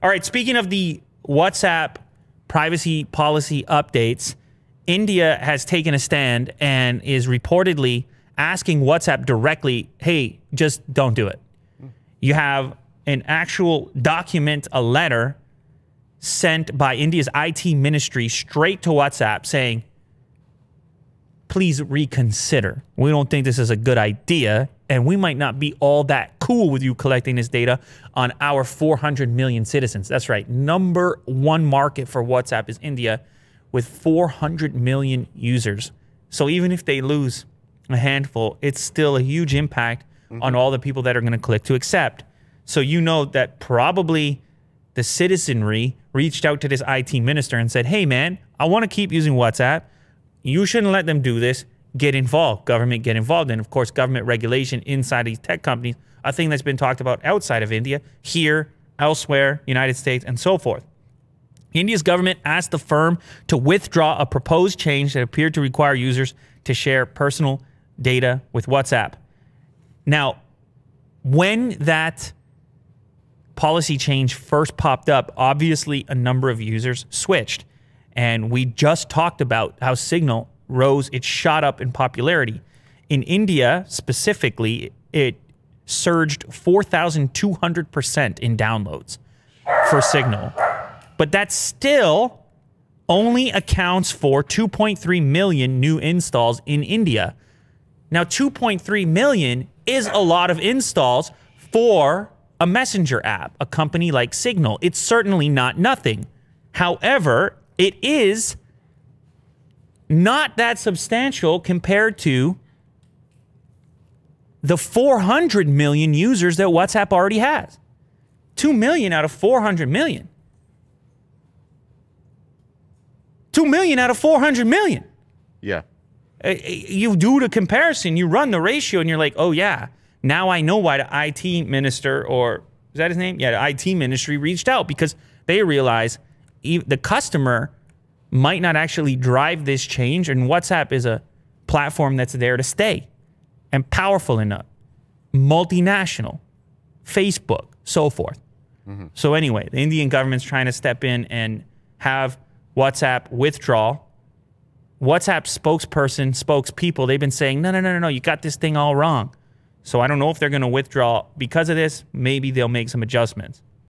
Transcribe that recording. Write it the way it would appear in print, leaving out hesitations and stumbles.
All right, speaking of the WhatsApp privacy policy updates, India has taken a stand and is reportedly asking WhatsApp directly, hey, just don't do it. You have an actual document, a letter sent by India's IT ministry straight to WhatsApp saying, please reconsider. We don't think this is a good idea, and we might not be all that cool with you collecting this data on our 400 million citizens. That's right. Number one market for WhatsApp is India with 400 million users. So even if they lose a handful, it's still a huge impact on all the people that are going to click to accept. So you know that probably the citizenry reached out to this IT minister and said, hey, man, I want to keep using WhatsApp. You shouldn't let them do this. Get involved. Government get involved. And, of course, government regulation inside these tech companies, a thing that's been talked about outside of India, here, elsewhere, United States, and so forth. India's government asked the firm to withdraw a proposed change that appeared to require users to share personal data with WhatsApp. Now, when that policy change first popped up, obviously a number of users switched. And we just talked about how Signal rose, it shot up in popularity. In India, specifically, it surged 4,200% in downloads for Signal. But that still only accounts for 2.3 million new installs in India. Now, 2.3 million is a lot of installs for a messenger app, a company like Signal. It's certainly not nothing. However, it is not that substantial compared to the 400 million users that WhatsApp already has. 2 million out of 400 million. 2 million out of 400 million. Yeah. You do the comparison, you run the ratio, and you're like, oh, yeah, now I know why the IT minister, or is that his name? Yeah, the IT ministry reached out because they realize the customer might not actually drive this change, and WhatsApp is a platform that's there to stay and powerful enough, multinational, Facebook, so forth. So anyway, the Indian government's trying to step in and have WhatsApp withdraw. WhatsApp spokespeople, they've been saying, no, you got this thing all wrong. So I don't know if they're going to withdraw because of this. Maybe they'll make some adjustments.